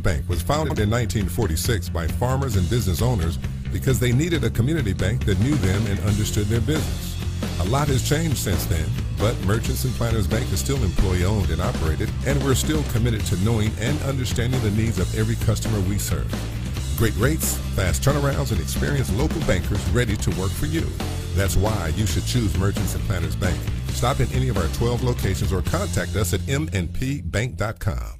Bank was founded in 1946 by farmers and business owners because they needed a community bank that knew them and understood their business. A lot has changed since then, but Merchants and Planners Bank is still employee-owned and operated, and we're still committed to knowing and understanding the needs of every customer we serve. Great rates, fast turnarounds, and experienced local bankers ready to work for you. That's why you should choose Merchants and Planners Bank. Stop in any of our 12 locations or contact us at mnpbank.com.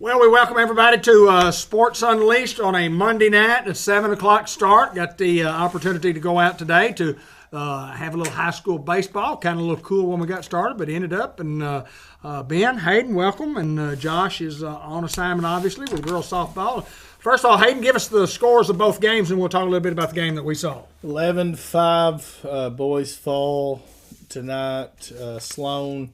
Well, we welcome everybody to Sports Unleashed on a Monday night, a 7 o'clock start. Got the opportunity to go out today to have a little high school baseball. Kind of a little cool when we got started, but ended up. And Ben, Hayden, welcome. And Josh is on assignment, obviously, with girls softball. First of all, Hayden, give us the scores of both games, and we'll talk a little bit about the game that we saw. 11-5, boys fall tonight. Sloan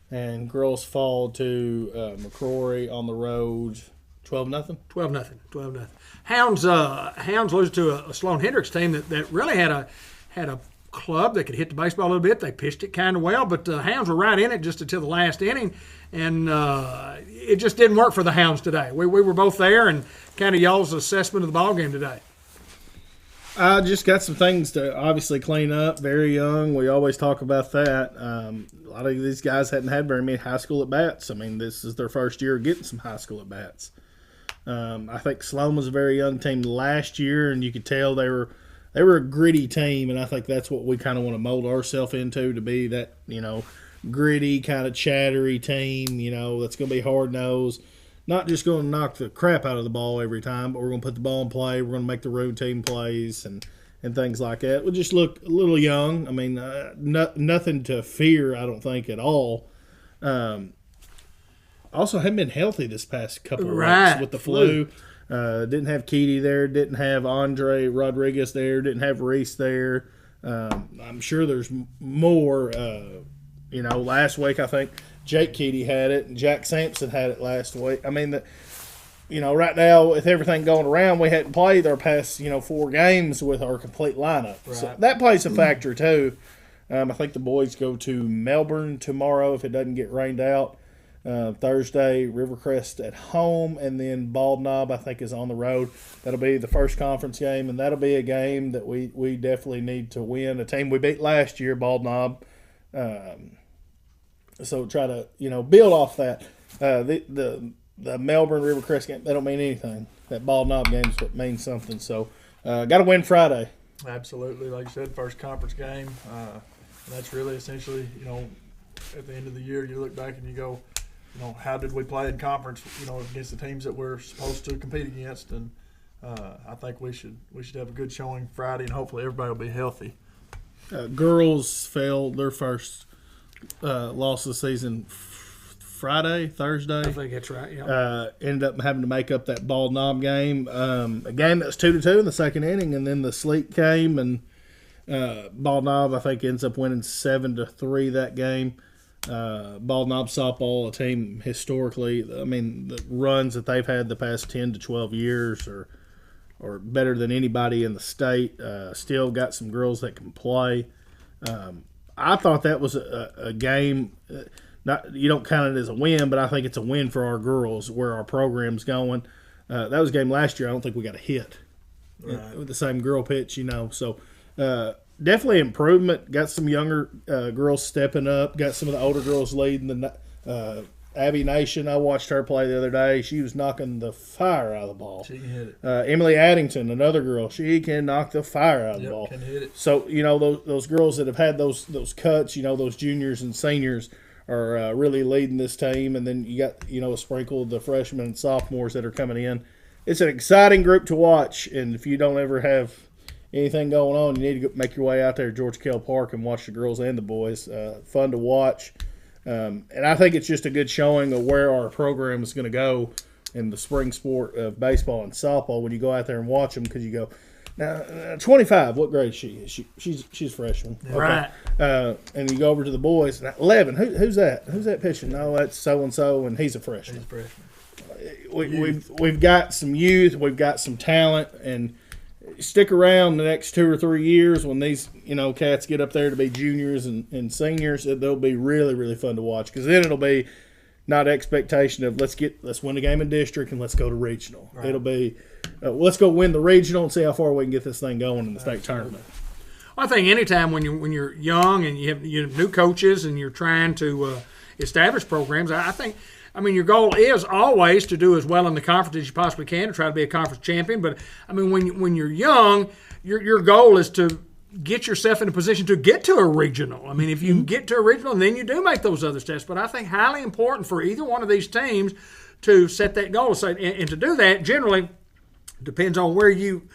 and girls fall to McCrory on the road, 12-0. 12-0. Hounds lose to a Sloan Hendricks team that really had a club that could hit the baseball a little bit. They pitched it kind of well, but the Hounds were right in it just until the last inning, and it just didn't work for the Hounds today. We were both there, and kind of y'all's assessment of the ball game today. I just got some things to obviously clean up. Very young. We always talk about that. A lot of these guys hadn't had very many high school at-bats. I mean, this is their first year getting some high school at-bats. I think Sloan was a very young team last year, and you could tell they were a gritty team, and I think that's what we kind of want to mold ourselves into, to be that, gritty, kind of chattery team, that's going to be hard-nosed. Not just going to knock the crap out of the ball every time, but we're going to put the ball in play. We're going to make the routine plays and things like that. We just look a little young. I mean, nothing to fear, I don't think, at all. Also, haven't been healthy this past couple of weeks with the flu. Didn't have Keedy there. Didn't have Andre Rodriguez there. Didn't have Reese there. I'm sure there's more. Last week I think Jake Keedy had it, and Jack Sampson had it last week. I mean, right now with everything going around, we hadn't played our past, 4 games with our complete lineup. Right. So that plays a factor too. I think the boys go to Melbourne tomorrow if it doesn't get rained out. Thursday, Rivercrest at home, and then Bald Knob, I think, is on the road. That'll be the first conference game, and that'll be a game that we definitely need to win. A team we beat last year, Bald Knob. So try to, build off that. The Melbourne Rivercrest game, that don't mean anything. That Bald Knob game is what means something. So got to win Friday. Absolutely. Like you said, first conference game. And that's really essentially, at the end of the year, you look back and you go, how did we play in conference, against the teams that we're supposed to compete against? And I think we should have a good showing Friday, and hopefully everybody will be healthy. Girls failed their first loss of the season Thursday. I think that's right, yeah. Ended up having to make up that Bald Knob game. A game that was 2-2 in the second inning, and then the sleet came, and Bald Knob, I think, ends up winning 7-3 that game. Bald Knob softball, a team historically, I mean, the runs that they've had the past 10 to 12 years are or better than anybody in the state. Still got some girls that can play. I thought that was a game. Not you don't count it as a win, but I think it's a win for our girls where our program's going. That was a game last year. I don't think we got a hit with the same girl pitch, So definitely improvement. Got some younger girls stepping up. Got some of the older girls leading the Abby Nation. I watched her play the other day. She was knocking the fire out of the ball. She can hit it. Emily Addington, another girl, she can knock the fire out of the ball. Can hit it. So those girls that have had those cuts, those juniors and seniors are really leading this team. And then you got a sprinkle of the freshmen and sophomores that are coming in. It's an exciting group to watch. And if you don't ever have anything going on, you need to make your way out there to George Kell Park and watch the girls and the boys. Fun to watch. And I think it's just a good showing of where our program is going to go in the spring sport of baseball and softball when you go out there and watch them, because you go, now 25, what grade is she? She's freshman. Right. Okay. And you go over to the boys, 11, who's that? Who's that pitching? No, that's so-and-so, and he's a freshman. He's a freshman. We've got some youth, we've got some talent, and stick around the next 2 or 3 years when these cats get up there to be juniors and seniors. They'll be really, really fun to watch, because then it'll be not expectation of let's win a game in district and let's go to regional. Right. It'll be let's go win the regional and see how far we can get this thing going in the state tournament. I think anytime when you're young and you have new coaches and you're trying to establish programs, I think your goal is always to do as well in the conference as you possibly can to try to be a conference champion. But when you're young, your goal is to get yourself in a position to get to a regional. If you get to a regional, then you do make those other steps. But I think highly important for either one of these teams to set that goal. So, and to do that, generally depends on where you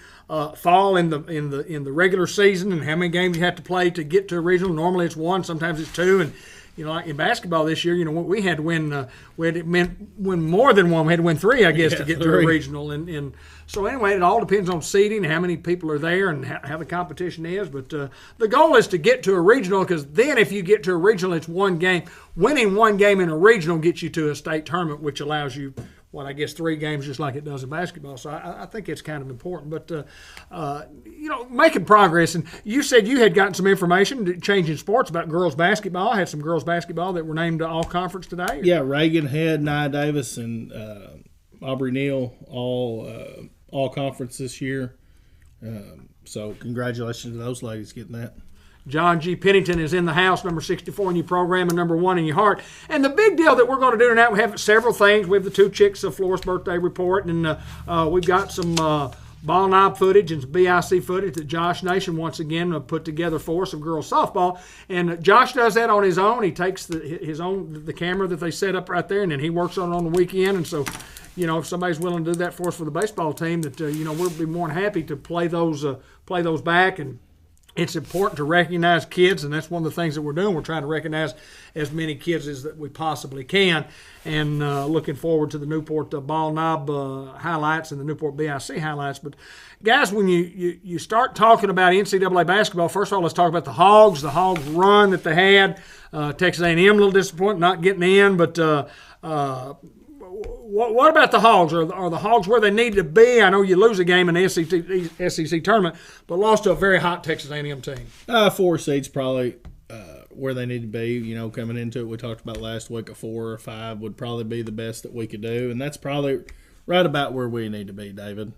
fall in the regular season and how many games you have to play to get to a regional. Normally it's 1, sometimes it's 2, and like in basketball this year, we had to win. We had to win more than 1. We had to win 3, I guess, to get 3. To a regional. And so anyway, it all depends on seeding, how many people are there, and how the competition is. But the goal is to get to a regional, because then if you get to a regional, it's 1 game. Winning 1 game in a regional gets you to a state tournament, which allows you, 3 games, just like it does in basketball. So I think it's kind of important. But, making progress. And you said you had gotten some information, changing sports, about girls basketball. I had some girls basketball that were named all-conference today. Yeah, Reagan Head, Nia Davis, and Aubrey Neal all conference this year. So congratulations to those ladies getting that. John G. Pennington is in the house, number 64 in your program and number 1 in your heart. And the big deal that we're going to do tonight, we have several things. We have the 2 chicks of Florence birthday report, and we've got some ball knob footage and some BIC footage that Josh Nation once again put together for us of girls softball. And Josh does that on his own. He takes the camera that they set up right there, and then he works on it on the weekend. And so, if somebody's willing to do that for us for the baseball team, that we'll be more than happy to play those back. And it's important to recognize kids, and that's one of the things that we're doing. We're trying to recognize as many kids as that we possibly can, and looking forward to the Newport ball knob highlights and the Newport BIC highlights. But, guys, when you start talking about NCAA basketball, first of all, let's talk about the Hogs run that they had. Texas A&M a little disappointed not getting in, but what about the Hogs? Are the Hogs where they need to be? I know you lose a game in the SEC tournament, but lost to a very hot Texas A&M team. 4 seeds probably where they need to be. Coming into it, we talked about last week, a 4 or 5 would probably be the best that we could do, and that's probably right about where we need to be, David.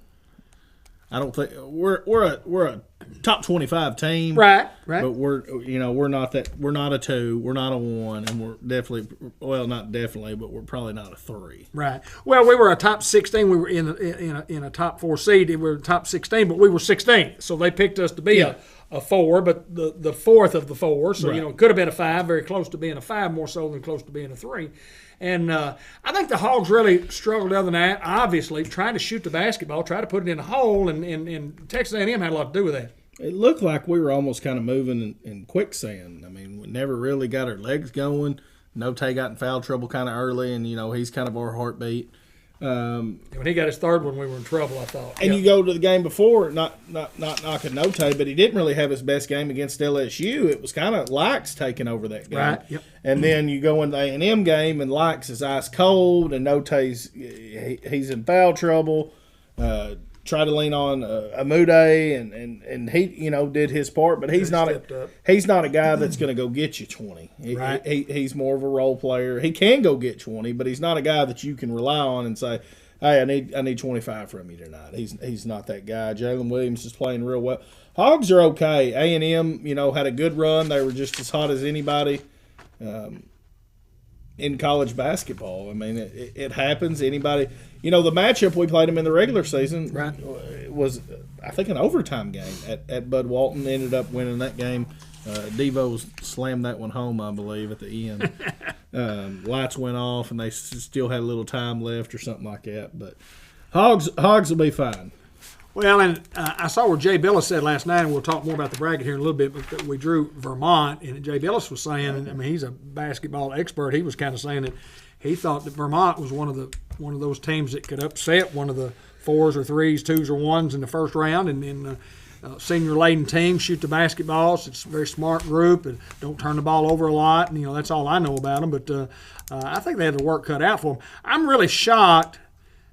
I don't think we're a top 25 team, right? But we're not that. We're not a 2. We're not a 1, and we're definitely not definitely, but we're probably not a 3. Right. Well, we were a top 16. We were in a top 4 seed. We were top 16, but we were 16th. So they picked us to be a 4, but the 4th of the 4. So it could have been a 5, very close to being a 5, more so than close to being a 3. And I think the Hogs really struggled other than that, obviously, trying to shoot the basketball, try to put it in a hole, and Texas A&M had a lot to do with that. It looked like we were almost kind of moving in quicksand. We never really got our legs going. Note got in foul trouble kind of early, and, he's kind of our heartbeat. When he got his 3rd one, we were in trouble, I thought. And you go to the game before, not knocking Note, but he didn't really have his best game against LSU. It was kind of Likes taking over that game. Right, yep. And then you go into the A&M game, and Likes is ice cold, and Note's he's in foul trouble. try to lean on Amude, and he did his part, but he's not a guy that's going to go get you 20. He's more of a role player. He can go get 20, but he's not a guy that you can rely on and say, hey, I need 25 from you tonight. He's not that guy. Jalen Williams is playing real well. Hogs are okay. A&M, had a good run. They were just as hot as anybody in college basketball. I mean, it happens. Anybody, the matchup we played them in the regular season was, I think, an overtime game at Bud Walton. Ended up winning that game. Devo slammed that one home, I believe, at the end. Lights went off, and they still had a little time left or something like that. But Hogs will be fine. Well, and I saw where Jay Billis said last night, and we'll talk more about the bracket here in a little bit, but we drew Vermont, and Jay Billis was saying, and I mean, he's a basketball expert, he was kind of saying that he thought that Vermont was one of those teams that could upset one of the 4s or 3s, 2s or 1s in the first round, and then senior-laden team shoot the basketballs. It's a very smart group and don't turn the ball over a lot, and that's all I know about them, but I think they have the work cut out for them. I'm really shocked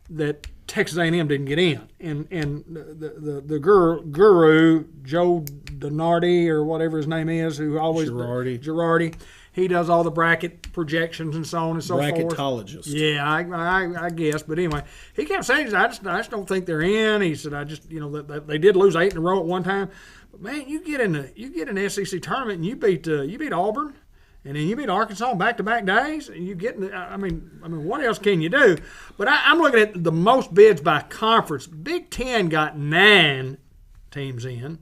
that Texas A&M didn't get in, and the guru Joe Donardi or whatever his name is, who always Girardi, he does all the bracket projections and so on and so forth. Bracketologist. Yeah, I guess, but anyway, he kept saying, I just don't think they're in. He said, they did lose 8 in a row at one time, but man, you get an SEC tournament and you beat Auburn. And then you beat Arkansas back-to-back days, and you get. I mean, what else can you do? But I'm looking at the most bids by conference. Big Ten got 9 teams in,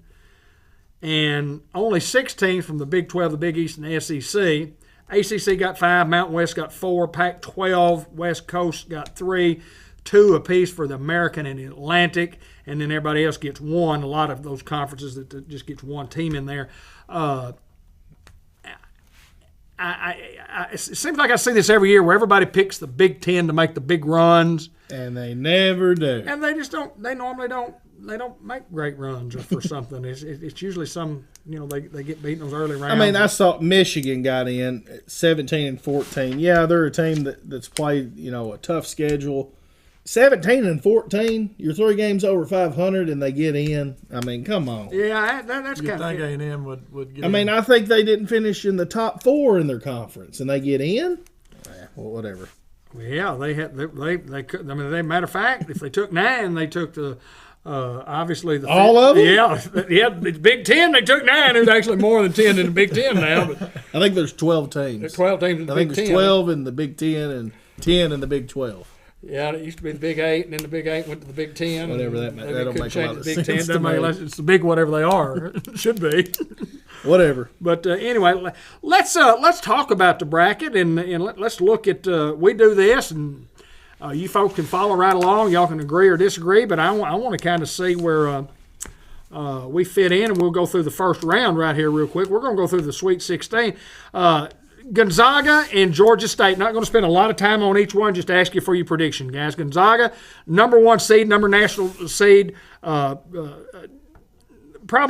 and only 6 teams from the Big 12, the Big East, and the SEC. ACC got 5, Mountain West got 4, Pac-12, West Coast got 3, 2 apiece for the American and the Atlantic, and then everybody else gets 1. A lot of those conferences that just gets 1 team in there. It seems like I see this every year where everybody picks the Big Ten to make the big runs, and they never do. And they just don't. They normally don't. They don't make great runs for something. It's usually some. They get beaten those early rounds. I mean, I saw Michigan got in 17-14. Yeah, they're a team that's played a tough schedule. 17-14, you're 3 games over 500, and they get in. I mean, come on. Yeah, that's kind of. I think A&M would get in. I mean, I think they didn't finish in the top 4 in their conference, and they get in. Well, whatever. Yeah, they had. They could. I mean, matter of fact, if they took 9, they took the. Obviously, all of them. Yeah. The Big Ten. They took 9. There's actually more than 10 in the Big Ten now. But I think there's 12 teams. There's 12 teams in the Big Ten. I think there's 12 in the Big Ten and 10 in the Big 12. Yeah, it used to be the Big 8, and then the Big 8 went to the Big 10. Whatever that meant. That don't make a lot of sense. It's the big whatever they are. It should be. Whatever. But anyway, let's talk about the bracket, and let's look at we do this, and you folks can follow right along. Y'all can agree or disagree, but I want to kind of see where we fit in, and we'll go through the first round right here real quick. We're going to go through the Sweet 16. Gonzaga and Georgia State. Not going to spend a lot of time on each one, just ask you for your prediction, guys. Gonzaga, number 1 seed, number national seed, probably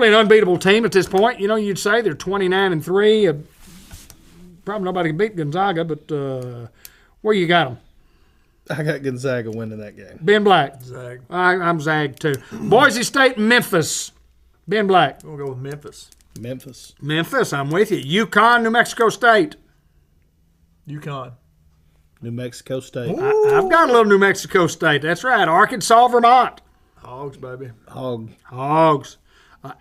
an unbeatable team at this point. You'd say they're 29-3. Probably nobody can beat Gonzaga, but where you got them? I got Gonzaga winning that game. Ben Black. Zag. I'm Zag, too. Boise State, Memphis. Ben Black. We'll go with Memphis. Memphis, I'm with you. UConn, New Mexico State. UConn. New Mexico State. I've got a little New Mexico State. That's right. Arkansas, Vermont. Hogs, baby. Hogs.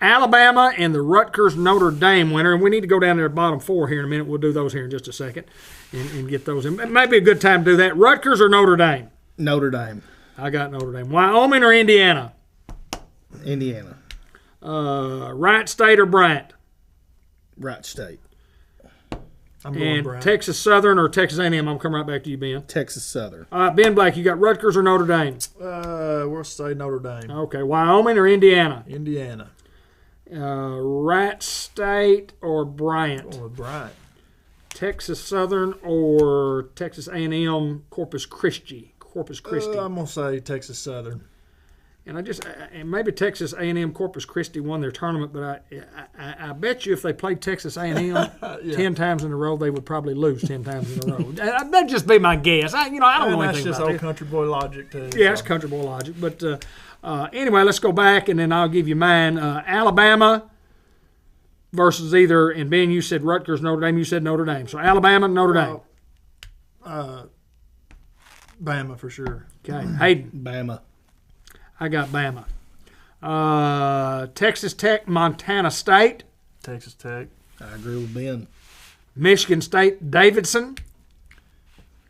Alabama and the Rutgers Notre Dame winner. And we need to go down to the bottom 4 here in a minute. We'll do those here in just a second and get those in. It might be a good time to do that. Rutgers or Notre Dame? Notre Dame. I got Notre Dame. Wyoming or Indiana? Indiana. Wright State or Bryant? Wright State. I'm going Bryant. Texas Southern or Texas A&M? I'll come right back to you, Ben. Texas Southern. All right, Ben Black, you got Rutgers or Notre Dame? We'll say Notre Dame. Okay, Wyoming or Indiana? Indiana. Wright State or Bryant? Or Bryant. Texas Southern or Texas A&M Corpus Christi? I'm going to say Texas Southern. and and maybe Texas A&M Corpus Christi won their tournament, but I bet you if they played Texas A&M 10 times in a row, they would probably lose 10 times in a row. That'd just be my guess. I don't know anything about That's just old country boy logic too. Yeah, it's country boy logic. But anyway, let's go back, and then I'll give you mine. Alabama versus either, and Ben, you said Rutgers, Notre Dame. You said Notre Dame. So Alabama, Notre Dame. Bama for sure. Okay, Hayden. Bama. I got Bama. Texas Tech, Montana State. Texas Tech. I agree with Ben. Michigan State, Davidson.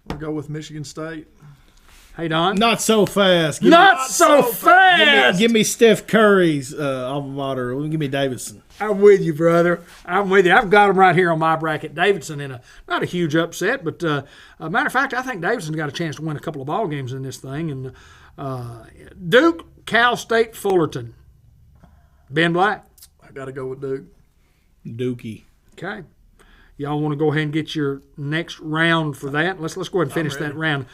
We'll go with Michigan State. Hey, Don. Not so fast. Not so fast. Give me Steph Curry's alma mater. Give me Davidson. I'm with you, brother. I'm with you. I've got him right here on my bracket. Davidson in not a huge upset, but matter of fact, I think Davidson got a chance to win a couple of ball games in this thing. And Duke, Cal State, Fullerton. Ben Black. I got to go with Duke. Dookie. Okay. Y'all want to go ahead and get your next round for that? Let's go ahead and finish that round.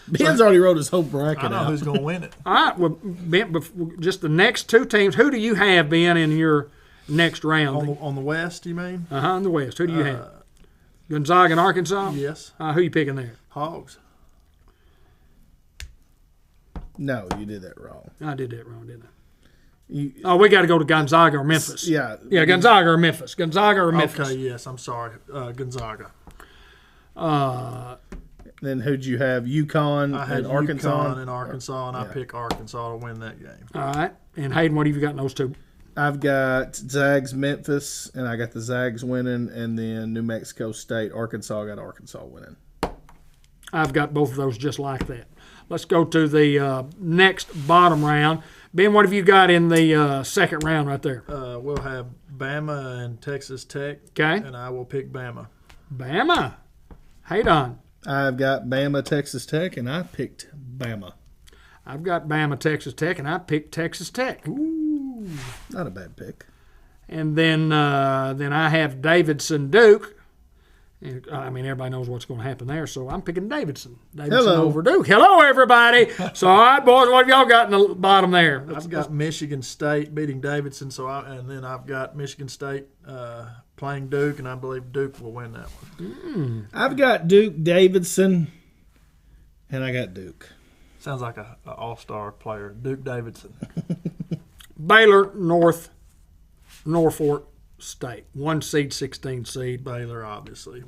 Ben's already wrote his whole bracket I know out. who's going to win it. All right. Well, Ben, just the next two teams. Who do you have, Ben, in your next round? On the West, you mean? In the West. Who do you have? Gonzaga and Arkansas? Yes. Who you picking there? Hogs. No, you did that wrong. I did that wrong, didn't I? We got to go to Gonzaga or Memphis. Yeah. Yeah, Gonzaga or Memphis. Gonzaga or Memphis. Okay, yes, I'm sorry. Gonzaga. Then who'd you have? UConn I had and Arkansas? UConn and Arkansas, and I pick Arkansas to win that game. All right. And Hayden, what have you got in those two? I've got Zags Memphis, and I got the Zags winning, and then New Mexico State, Arkansas, got Arkansas winning. I've got both of those just like that. Let's go to the next bottom round. Ben, what have you got in the second round right there? We'll have Bama and Texas Tech. Okay. And I will pick Bama. Bama. Hey, Don. I've got Bama, Texas Tech, and I picked Bama. I've got Bama, Texas Tech, and I picked Texas Tech. Ooh, not a bad pick. And then I have Davidson, Duke. And, I mean, everybody knows what's going to happen there, so I'm picking Davidson. Over Duke. Hello, everybody. So, all right, boys, what have y'all got in the bottom there? I've got Michigan State beating Davidson, and then I've got Michigan State playing Duke, and I believe Duke will win that one. I've got Duke, Davidson, and I got Duke. Sounds like an all-star player, Duke Davidson. Baylor, Norfolk State, 1 seed, 16 seed. Baylor, obviously.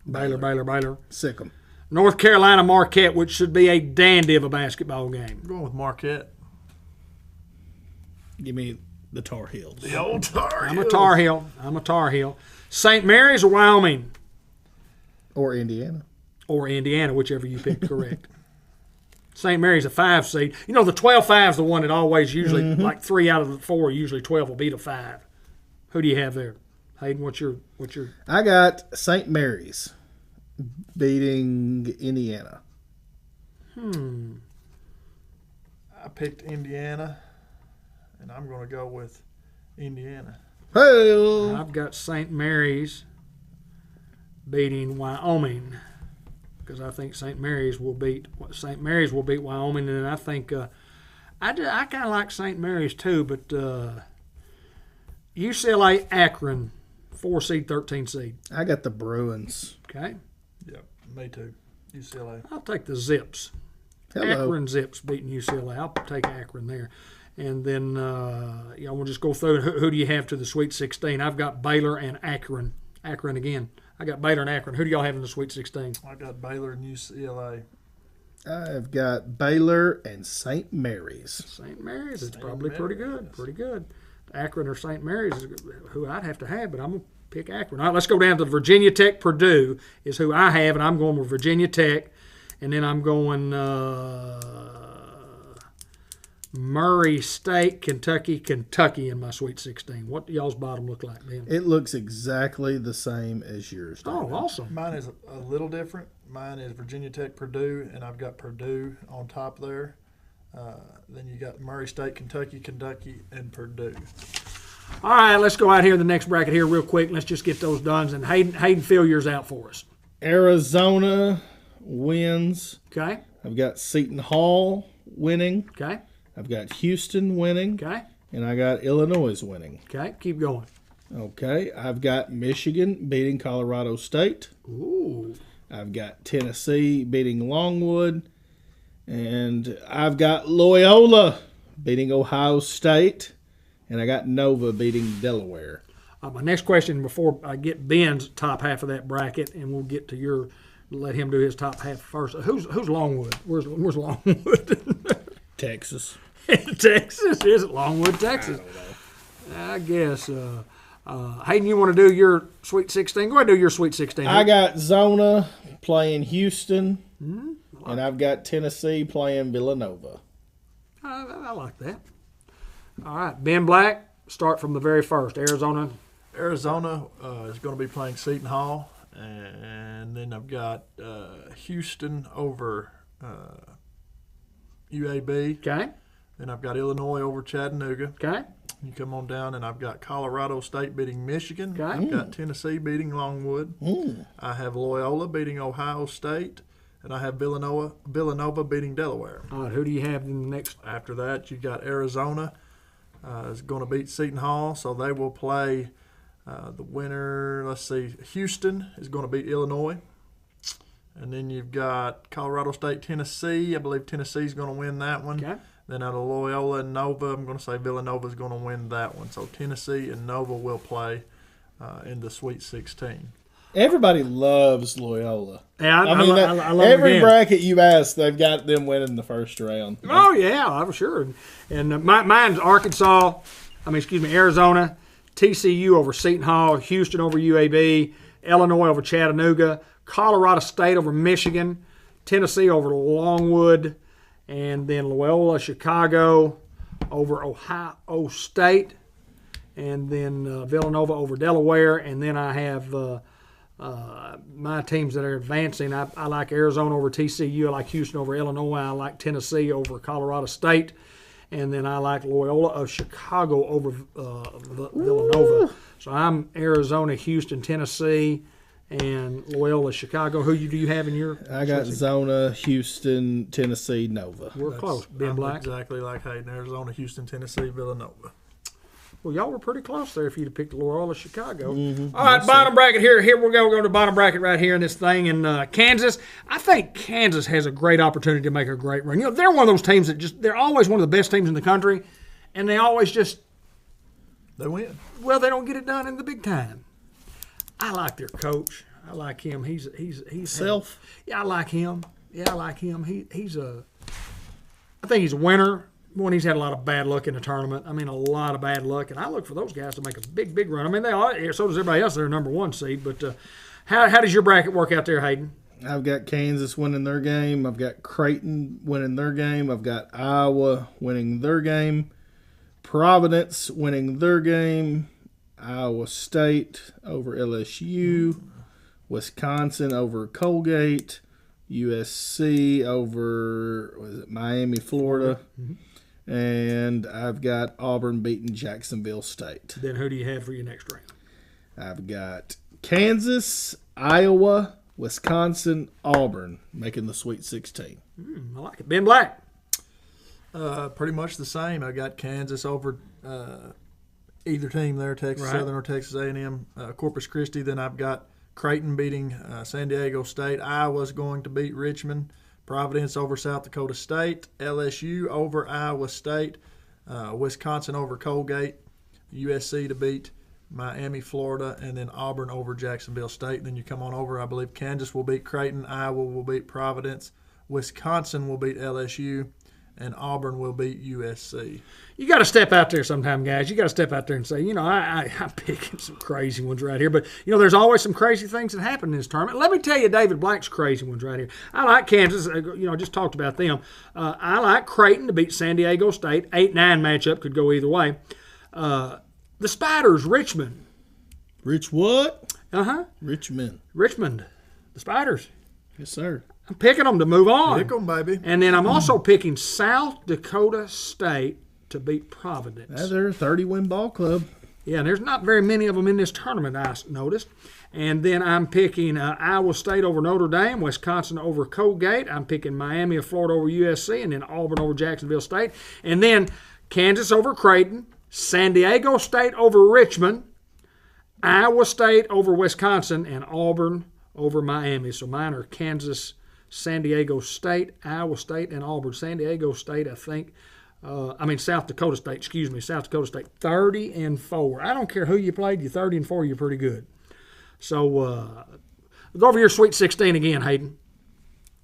Baylor. Sick 'em. North Carolina, Marquette, which should be a dandy of a basketball game. I'm going with Marquette. Give me the Tar Heels. The old Tar Heels. I'm a Tar Heel. St. Mary's or Wyoming? Or Indiana. Or Indiana, whichever you pick, correct. St. Mary's a 5 seed. You know, the 12-5 is the one that always usually, like 3 out of the 4, usually 12 will beat a 5. Who do you have there? Hayden, what's your? I got St. Mary's beating Indiana. I picked Indiana, and I'm going to go with Indiana. Hey, I've got St. Mary's beating Wyoming because I think St. Mary's will beat Wyoming, and I think I kind of like St. Mary's too, but UCLA Akron, 4 seed, 13 seed. I got the Bruins. Okay, Yep, me too. UCLA. I'll take the Zips. Hello. Akron Zips beating UCLA. I'll take Akron there. And then we'll just go through. Who do you have to the Sweet 16? I've got Baylor and Akron. Akron again. I got Baylor and Akron. Who do y'all have in the Sweet 16? I got Baylor and UCLA. I've got Baylor and St. Mary's. St. Mary's. It's probably pretty good. Pretty good. Akron or St. Mary's is who I'd have to have, but I'm going to pick Akron. All right, let's go down to Virginia Tech. Purdue is who I have, and I'm going with Virginia Tech. And then I'm going Murray State, Kentucky in my Sweet 16. What do y'all's bottom look like, Ben? It looks exactly the same as yours. Oh, awesome. Mine is a little different. Mine is Virginia Tech, Purdue, and I've got Purdue on top there. Then you got Murray State, Kentucky, and Purdue. All right, let's go out here in the next bracket here real quick. Let's just get those done. And Hayden, fill yours out for us. Arizona wins. Okay. I've got Seton Hall winning. Okay. I've got Houston winning. Okay. And I got Illinois winning. Okay. Keep going. Okay. I've got Michigan beating Colorado State. Ooh. I've got Tennessee beating Longwood. And I've got Loyola beating Ohio State. And I got Nova beating Delaware. My next question before I get Ben's top half of that bracket, and we'll get to your, let him do his top half first. Who's Longwood? Where's Longwood? Texas. Texas? Is it Longwood, Texas? I guess. Hayden, you want to do your Sweet 16? Go ahead and do your Sweet 16. I got Zona playing Houston, and I've got Tennessee playing Villanova. I like that. All right, Ben Black, start from the very first. Arizona is going to be playing Seton Hall, and then I've got Houston over UAB. Okay. Then I've got Illinois over Chattanooga. Okay. You come on down, and I've got Colorado State beating Michigan. Okay. I've got Tennessee beating Longwood. I have Loyola beating Ohio State, and I have Villanova beating Delaware. All right, who do you have in the next? After that, you got Arizona is going to beat Seton Hall, so they will play the winner. Let's see, Houston is going to beat Illinois. And then you've got Colorado State, Tennessee. I believe Tennessee's going to win that one. Okay. Then out of Loyola and Nova, I'm going to say Villanova's going to win that one. So Tennessee and Nova will play in the Sweet 16. Everybody loves Loyola. Yeah, I love every them. bracket you ask, they've got them winning the first round. Oh yeah, I'm sure. And mine's Arizona, TCU over Seton Hall, Houston over UAB, Illinois over Chattanooga, Colorado State over Michigan, Tennessee over Longwood, and then Loyola Chicago over Ohio State, and then Villanova over Delaware, and then I have my teams that are advancing. I like Arizona over TCU. I like Houston over Illinois. I like Tennessee over Colorado State. And then I like Loyola of Chicago over Villanova. So I'm Arizona, Houston, Tennessee, and Loyola Chicago. Who do you have in your? I got Zona, Houston, Tennessee, Nova. We're close. Ben I'm Black. Exactly like Hayden. Arizona, Houston, Tennessee, Villanova. Well, y'all were pretty close there if you'd have picked Loyola Chicago. Mm-hmm. All right, bottom bracket here. Here we go. We're going to the bottom bracket right here in this thing. And Kansas, I think Kansas has a great opportunity to make a great run. You know, they're one of those teams that they're always one of the best teams in the country, and they always they win. Well, they don't get it done in the big time. I like their coach. I like him. He's Self. Yeah, I like him. I think he's a winner. One, he's had a lot of bad luck in the tournament. I mean, a lot of bad luck. And I look for those guys to make a big, big run. I mean, they are. So does everybody else. They're number one seed. But how does your bracket work out there, Hayden? I've got Kansas winning their game. I've got Creighton winning their game. I've got Iowa winning their game. Providence winning their game. Iowa State over LSU. Wisconsin over Colgate. USC over Miami, Florida. Mm-hmm. And I've got Auburn beating Jacksonville State. Then who do you have for your next round? I've got Kansas, Iowa, Wisconsin, Auburn making the Sweet 16. I like it. Ben Black. Pretty much the same. I got Kansas over either team there, Texas Southern or Texas A&M, Corpus Christi. Then I've got Creighton beating San Diego State. Iowa's going to beat Richmond. Providence over South Dakota State, LSU over Iowa State, Wisconsin over Colgate, USC to beat Miami, Florida, and then Auburn over Jacksonville State. And then you come on over, I believe Kansas will beat Creighton, Iowa will beat Providence, Wisconsin will beat LSU, and Auburn will beat USC. You got to step out there sometime, guys. You got to step out there and say, I'm picking some crazy ones right here. But, there's always some crazy things that happen in this tournament. Let me tell you David Black's crazy ones right here. I like Kansas. I just talked about them. I like Creighton to beat San Diego State. 8-9 matchup could go either way. The Spiders, Richmond. Rich what? Richmond. The Spiders. Yes, sir. I'm picking them to move on. Pick them, baby. And then I'm also picking South Dakota State to beat Providence. That's their 30-win ball club. Yeah, and there's not very many of them in this tournament, I noticed. And then I'm picking Iowa State over Notre Dame, Wisconsin over Colgate. I'm picking Miami of Florida over USC, and then Auburn over Jacksonville State. And then Kansas over Creighton, San Diego State over Richmond, Iowa State over Wisconsin, and Auburn over Miami. So mine are Kansas, San Diego State, Iowa State, and Auburn. San Diego State, I think. South Dakota State, South Dakota State, 30-4. I don't care who you played, you're 30-4, you're pretty good. So go over your Sweet 16 again, Hayden.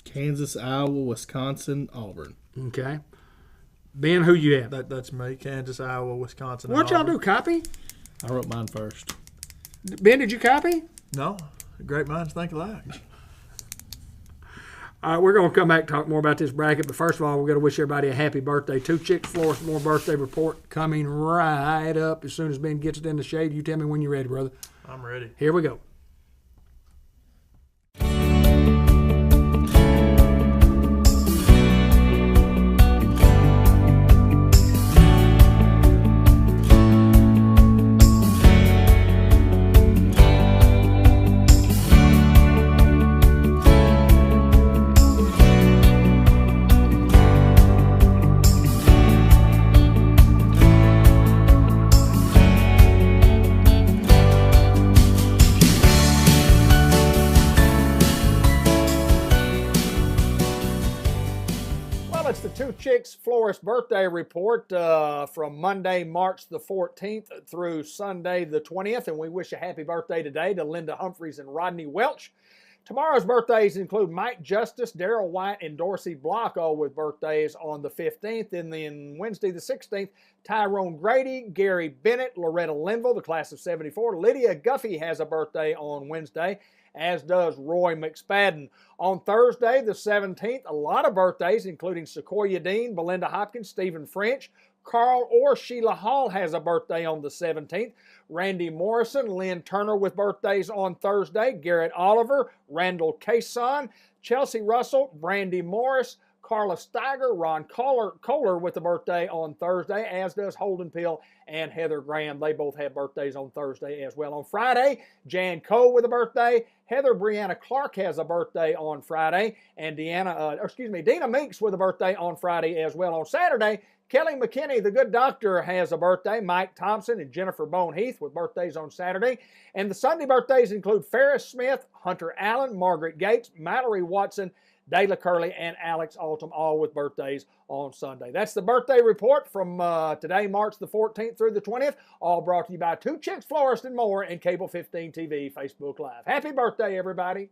Kansas, Iowa, Wisconsin, Auburn. Okay. Ben, who you have? That's me. Kansas, Iowa, Wisconsin. What y'all do, copy? I wrote mine first. Ben, did you copy? No. Great minds think alike. All right, we're going to come back and talk more about this bracket, but first of all, we're going to wish everybody a happy birthday. Two Chicks Florist More birthday report coming right up as soon as Ben gets it in the shade. You tell me when you're ready, brother. I'm ready. Here we go. Two Chicks Florist birthday report from Monday, March the 14th through Sunday the 20th. And we wish a happy birthday today to Linda Humphreys and Rodney Welch. Tomorrow's birthdays include Mike Justice, Daryl White, and Dorsey Block, all with birthdays on the 15th. And then Wednesday the 16th, Tyrone Grady, Gary Bennett, Loretta Linville, the class of 74. Lydia Guffey has a birthday on Wednesday, as does Roy McSpadden. On Thursday, the 17th, a lot of birthdays, including Sequoia Dean, Belinda Hopkins, Stephen French. Carl or Sheila Hall has a birthday on the 17th. Randy Morrison, Lynn Turner with birthdays on Thursday. Garrett Oliver, Randall Cason, Chelsea Russell, Brandy Morris, Carla Steiger, Ron Kohler with a birthday on Thursday, as does Holden Pill and Heather Graham. They both have birthdays on Thursday as well. On Friday, Jan Cole with a birthday. Heather Brianna Clark has a birthday on Friday. And Dina Meeks with a birthday on Friday as well. On Saturday, Kelly McKinney, the good doctor, has a birthday. Mike Thompson and Jennifer Bone Heath with birthdays on Saturday. And the Sunday birthdays include Ferris Smith, Hunter Allen, Margaret Gates, Mallory Watson, Dayla Curley, and Alex Altum, all with birthdays on Sunday. That's the birthday report from today, March the 14th through the 20th, all brought to you by Two Chicks Florist and More and Cable 15 TV, Facebook Live. Happy birthday, everybody.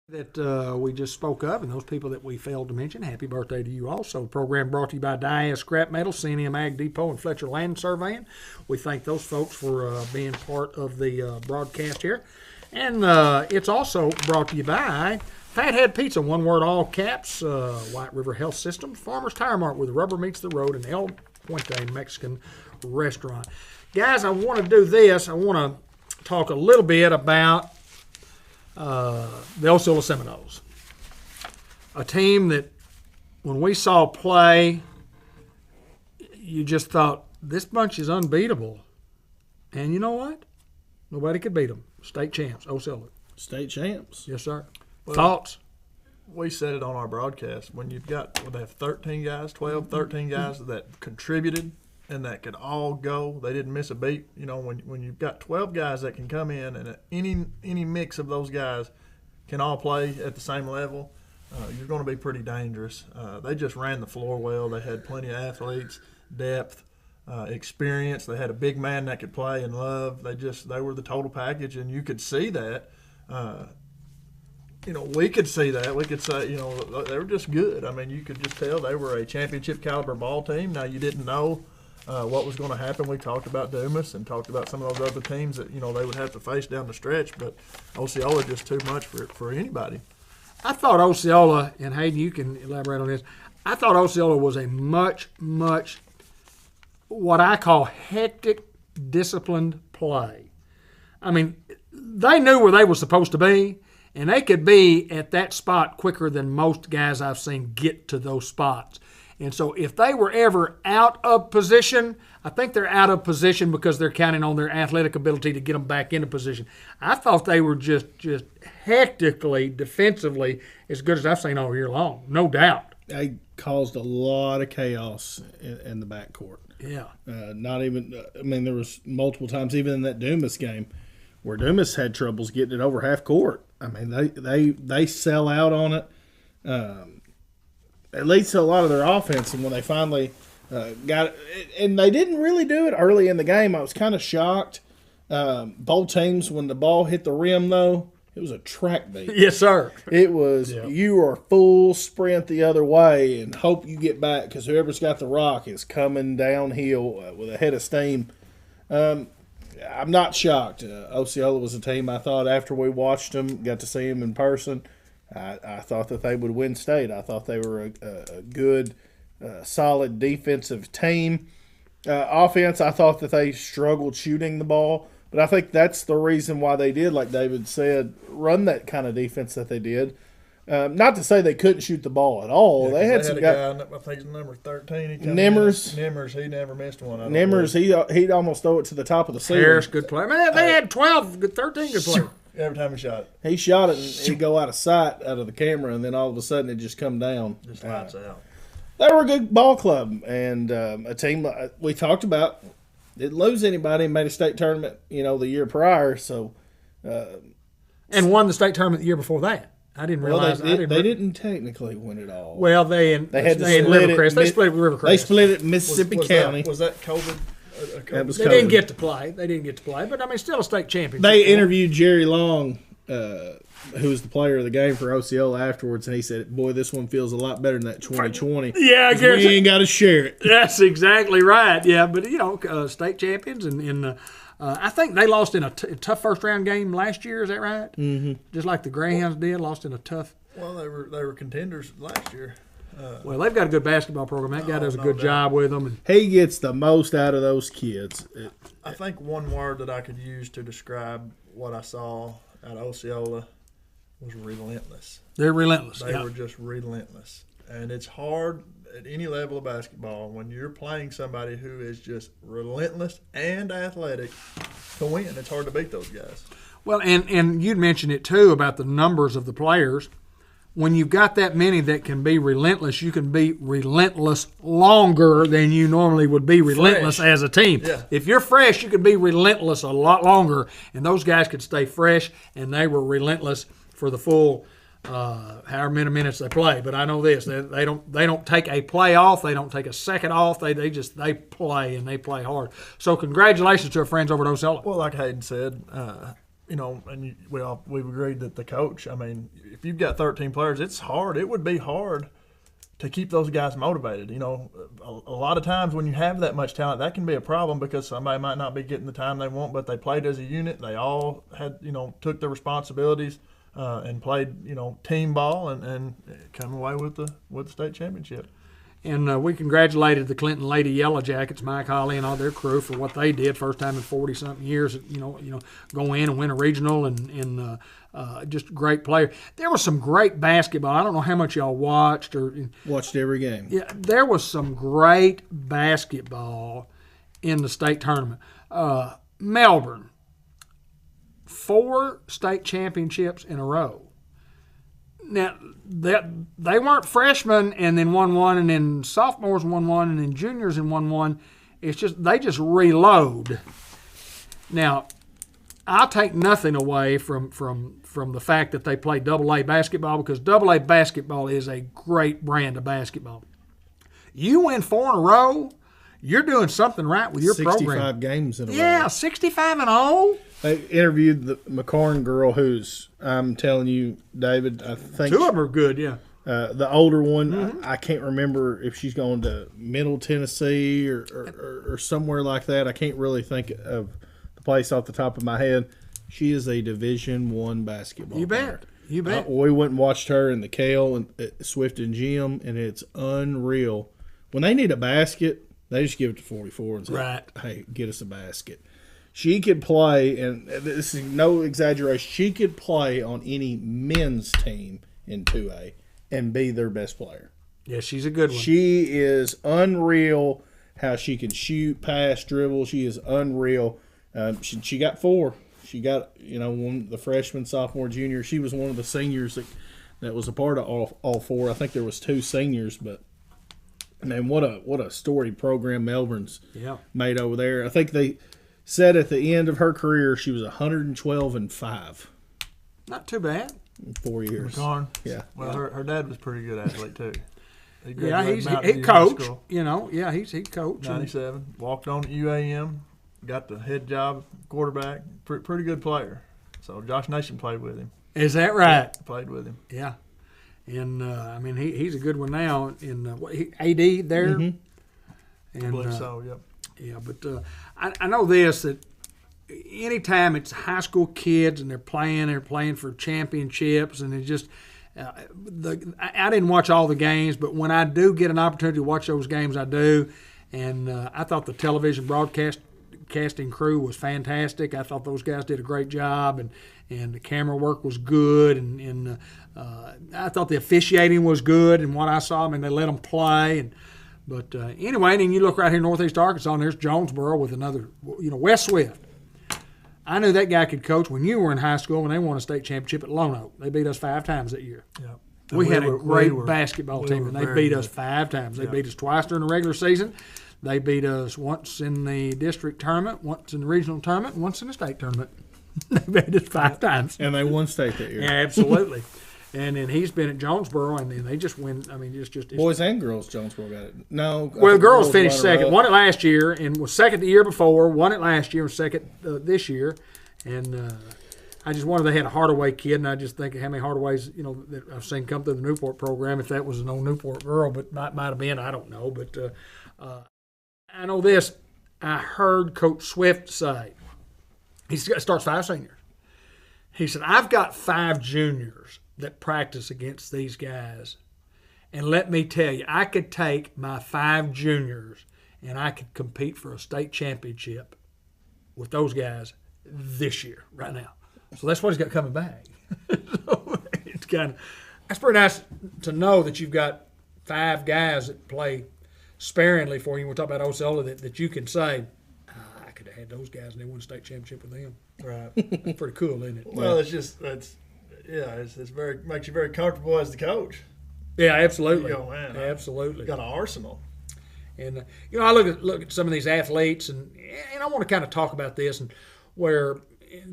That we just spoke of, and those people that we failed to mention, happy birthday to you also. The program brought to you by Diaz Scrap Metal, CNM Ag Depot, and Fletcher Land Surveying. We thank those folks for being part of the broadcast here. And it's also brought to you by Fathead Pizza, one word, all caps, White River Health Systems, Farmers Tire Mart, where the rubber meets the road, and El Puente Mexican Restaurant. Guys, I want to do this. I want to talk a little bit about the Osceola Seminoles, a team that when we saw play, you just thought, this bunch is unbeatable. And you know what? Nobody could beat them. State champs, Osceola. State champs. Yes, sir. Well, Thoughts? We said it on our broadcast. When you've got, they have 13 guys, 12, 13 guys that contributed and that could all go. They didn't miss a beat. You know, when you've got 12 guys that can come in and any mix of those guys can all play at the same level, you're going to be pretty dangerous. They just ran the floor well. They had plenty of athletes, depth, experience. They had a big man that could play and love. They were the total package, and you could see that. We could see that. We could say, they were just good. I mean, you could just tell they were a championship caliber ball team. Now, you didn't know what was going to happen. We talked about Dumas and talked about some of those other teams that, they would have to face down the stretch, but Osceola just too much for anybody. I thought Osceola, and Hayden, you can elaborate on this, I thought Osceola was a much what I call hectic, disciplined play. I mean, they knew where they were supposed to be, and they could be at that spot quicker than most guys I've seen get to those spots. And so if they were ever out of position, I think they're out of position because they're counting on their athletic ability to get them back into position. I thought they were just hectically, defensively, as good as I've seen all year long, no doubt. They caused a lot of chaos in the backcourt. Yeah. Not even there was multiple times, even in that Dumas game, where Dumas had troubles getting it over half court. I mean, they sell out on it. It leads to a lot of their offense, and when they finally got it, and they didn't really do it early in the game. I was kind of shocked. Both teams, when the ball hit the rim, though, it was a track beat. Yes, sir. It was, you are full sprint the other way and hope you get back because whoever's got the rock is coming downhill with a head of steam. I'm not shocked. Osceola was a team I thought after we watched them, got to see them in person, I thought that they would win state. I thought they were a good, solid defensive team. Offense, I thought that they struggled shooting the ball. But I think that's the reason why they did, like David said, run that kind of defense that they did. Not to say they couldn't shoot the ball at all. Yeah, they had some guys. I think it's number 13. Nimmers, he never missed one. He'd almost throw it to the top of the ceiling. Harris, good player. Man, they had 13 good players. Every time he shot it. He shot it and he'd go out of sight, out of the camera, and then all of a sudden it just come down. Just lights out. They were a good ball club and a team we talked about. Didn't lose anybody and made a state tournament, the year prior. So, and won the state tournament the year before that. I didn't realize. They didn't technically win it all. Well, they had to split it. They split it with Rivercrest. They split it in Mississippi County. Was that COVID? That was they COVID. didn't get to play. But I mean, still a state championship. They interviewed Jerry Long, who was the player of the game for Osceola afterwards, and he said, "Boy, this one feels a lot better than that 2020. Yeah, I guess we ain't got to share it." That's exactly right. Yeah, but state champions, and I think they lost in a tough first round game last year. Is that right? Mm-hmm. Just like the Greyhounds did, lost in a tough. Well, they were contenders last year. Well, they've got a good basketball program. That guy does a good job with them. And he gets the most out of those kids. I think one word that I could use to describe what I saw at Osceola was relentless. They're relentless. They were just relentless. And it's hard at any level of basketball when you're playing somebody who is just relentless and athletic to win. It's hard to beat those guys. Well, and you'd mentioned it too about the numbers of the players. When you've got that many that can be relentless, you can be relentless longer than you normally would be relentless as a team. Yeah. If you're fresh, you can be relentless a lot longer, and those guys could stay fresh, and they were relentless for the full however many minutes they play. But I know this: they don't take a play off, they don't take a second off. They play and they play hard. So congratulations to our friends over at Osceola. Well, like Hayden said. And we've agreed that the coach, I mean, if you've got 13 players, it's hard. It would be hard to keep those guys motivated. A lot of times when you have that much talent, that can be a problem because somebody might not be getting the time they want, but they played as a unit. They all had, took their responsibilities and played, team ball and come away with the state championship. And we congratulated the Clinton Lady Yellow Jackets, Mike Holly and all their crew for what they did. First time in 40-something years, go in and win a regional and just a great player. There was some great basketball. I don't know how much y'all watched Watched every game. Yeah, there was some great basketball in the state tournament. Melbourne, 4 state championships in a row. Now, they weren't freshmen and then won one, and then sophomores won one, and then juniors and won one. It's just they just reload. Now, I'll take nothing away from the fact that they play AA basketball because AA basketball is a great brand of basketball. You win 4 in a row, you're doing something right with your 65 program. games in a row. Yeah, 65-0. They interviewed the McCorn girl who's, I'm telling you, David, I think 2 of them are good, yeah. The older one, I can't remember if she's going to Middle Tennessee or somewhere like that. I can't really think of the place off the top of my head. She is a Division I basketball player. You bet. We went and watched her in the Kale and Swift and Gym, and it's unreal. When they need a basket, they just give it to 44 and say, Right. "Hey, get us a basket." She could play, and this is no exaggeration, she could play on any men's team in 2A and be their best player. Yeah, she's a good one. She is unreal. How she can shoot, pass, dribble. She is unreal. She got 4. She got the freshman, sophomore, junior. She was one of the seniors that was a part of all 4. I think there was 2 seniors, but man, what a storied program Melbourne's made over there. I think they said at the end of her career she was 112-5. Not too bad. In 4 years. McCarn. Yeah. Well, her dad was a pretty good athlete too. He He coached. He coached. 97. Walked on at UAM. Got the head job quarterback. Pretty good player. So Josh Nation played with him. Is that right? Played with him. Yeah. And he's a good one now. In AD there. Mm-hmm. And, I believe so. Yep. Yeah, but I know this, that anytime it's high school kids and they're playing for championships, and it's just I didn't watch all the games, but when I do get an opportunity to watch those games, I do. And I thought the television broadcasting crew was fantastic. I thought those guys did a great job, and the camera work was good, and I thought the officiating was good. And what I saw, they let them play. But anyway, and then you look right here in Northeast Arkansas, and there's Jonesboro with another, Wes Swift. I knew that guy could coach when you were in high school when they won a state championship at Lone Oak. They beat us 5 times that year. Yep. We had a great basketball team, and they beat us 5 times. They beat us twice during the regular season. They beat us once in the district tournament, once in the regional tournament, and once in the state tournament. They beat us 5 times. And they won state that year. Yeah, absolutely. And then he's been at Jonesboro, and then they just win. It's boys and girls. Jonesboro got it. No, well, girls finished second. Won it last year, and was second the year before. Won it last year, and second this year. And I just wondered, they had a Hardaway kid, and I just think how many Hardaways that I've seen come through the Newport program. If that was an old Newport girl, but might have been, I don't know. But I know this. I heard Coach Swift say he starts 5 seniors. He said, "I've got 5 juniors that practice against these guys. And let me tell you, I could take my 5 juniors and I could compete for a state championship with those guys this year, right now." So that's what he's got coming back. So it's that's pretty nice to know that you've got 5 guys that play sparingly for you. We're talking about Osceola that you can say, I could have had those guys and they won a state championship with them. Right. That's pretty cool, isn't it? Well, it's very makes you very comfortable as the coach. Yeah, absolutely. You go, man, absolutely. Got an arsenal. And I look at some of these athletes, and I want to kind of talk about this, and where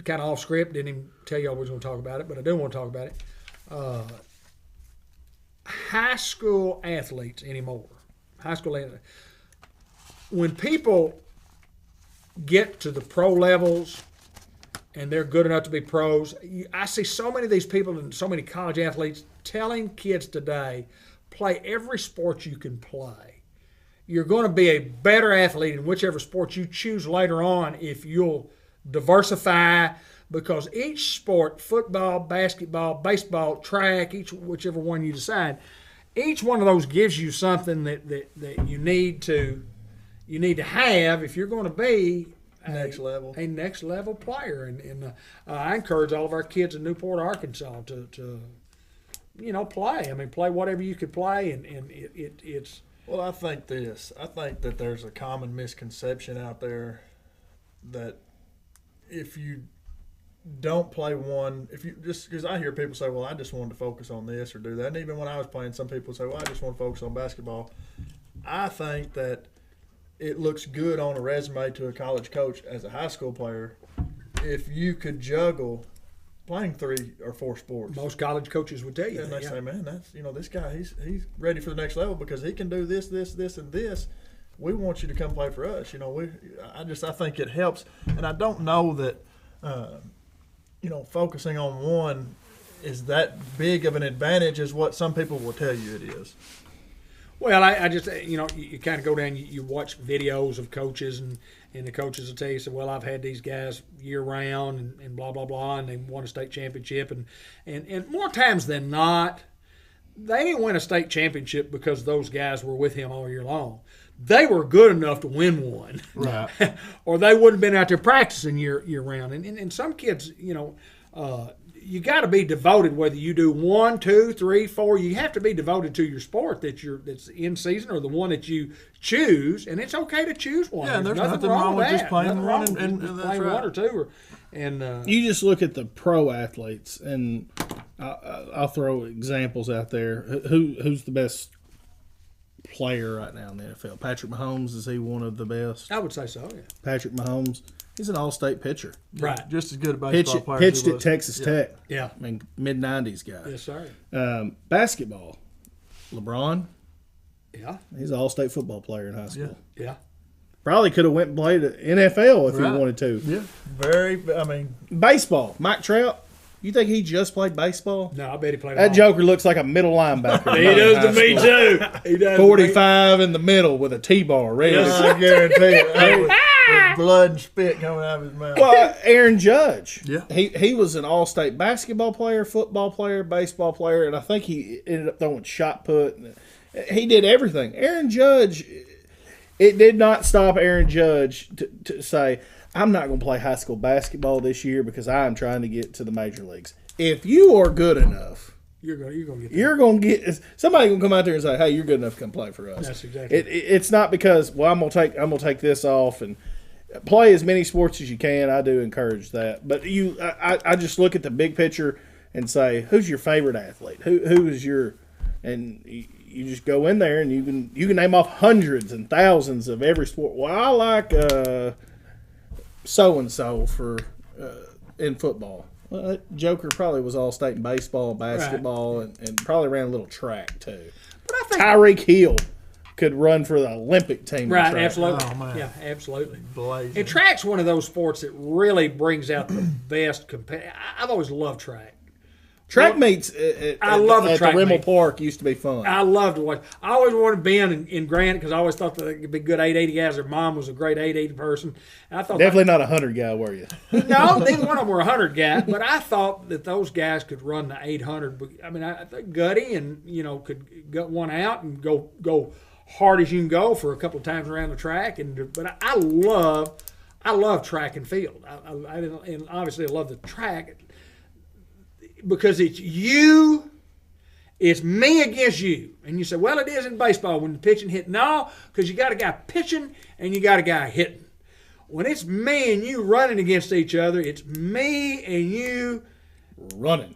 kind of off script, didn't even tell you I was going to talk about it, but I do want to talk about it. High school athletes anymore. When people get to the pro levels and they're good enough to be pros, I see so many of these people and so many college athletes telling kids today, play every sport you can play. You're going to be a better athlete in whichever sport you choose later on if you'll diversify, because each sport, football, basketball, baseball, track, whichever one you decide, each one of those gives you something that you need to have if you're going to be a next level player. And I encourage all of our kids in Newport, Arkansas to play. Play whatever you could play, and it's. Well, I think that there's a common misconception out there that if you don't play one, if you just, because I hear people say, well, I just wanted to focus on this or do that. And even when I was playing, some people say, well, I just want to focus on basketball. I think that it looks good on a resume to a college coach as a high school player if you could juggle playing 3 or 4 sports. Most college coaches would tell you and that. They say, man, that's this guy, he's ready for the next level because he can do this, and this. We want you to come play for us. I think it helps, and I don't know that focusing on one is that big of an advantage as what some people will tell you it is. Well, I just, you kind of go down, you watch videos of coaches, and the coaches will tell you, well, I've had these guys year-round and blah, blah, blah, and they won a state championship. And more times than not, they didn't win a state championship because those guys were with him all year long. They were good enough to win one. Right. Or they wouldn't have been out there practicing year-round. And some kids, you got to be devoted, whether you do 1, 2, 3, 4. You have to be devoted to your sport that's in season or the one that you choose, and it's okay to choose one. Yeah, there's nothing wrong with just playing one and just that's playing right. one or two. You just look at the pro athletes, and I'll throw examples out there. Who's the best player right now in the NFL? Patrick Mahomes, is he one of the best? I would say so. Yeah. Patrick Mahomes, he's an all-state pitcher. Right. Just as good a baseball player. as Pitched he at was. Texas Tech. Yeah. I mean, mid-90s guy. Yes, sir. Basketball, LeBron, Yeah. he's an all-state football player in high school. Yeah. Probably could have went and played at NFL if Right. he wanted to. Yeah, very. I mean, Baseball, Mike Trout, you think he just played baseball? No, I bet he played. That joker looks like a middle linebacker. He does to me too. He does. 45 in the middle with a T-bar ready. I guarantee it. With blood and spit coming out of his mouth. Well, Aaron Judge. Yeah. He was an all-state basketball player, football player, baseball player, and I think he ended up throwing shot put. He did everything. Aaron Judge, it did not stop Aaron Judge to say, I'm not going to play high school basketball this year because I'm trying to get to the major leagues. If you are good enough, You're gonna get. you're going to get somebody going to come out there and say, "Hey, you're good enough to come play for us." That's exactly. It's not because I'm going to take this off and play as many sports as you can. I do encourage that, but I just look at the big picture and say, who's your favorite athlete? Who is your, and you just go in there and you can name off hundreds and thousands of every sport. Well, I like so and so for in football. Well, that Joker probably was all state in baseball, basketball, and probably ran a little track too. But I think Tyreek Hill could run for the Olympic team. in right, track. absolutely. Oh, man. Yeah, absolutely. Blazing. And track's one of those sports that really brings out the best. I've always loved track. Track meets at love a track the Rimmel meet. Park used to be fun. I love to watch. I always wanted to be in Grant because I always thought that it could be good 880 guys. Their mom was a great 880 person. And I thought Definitely not a 100 guy, were you? no, neither one of them were 100 guys, but I thought that those guys could run the 800. I mean, I think Gutty and could get one out and go hard as you can go for a couple of times around the track. But I love track and field. And obviously I love the track because it's you. It's me against you. And you say, well, it is in baseball when the pitching hit. No, because you got a guy pitching and you got a guy hitting. When it's me and you running against each other, it's me and you Running.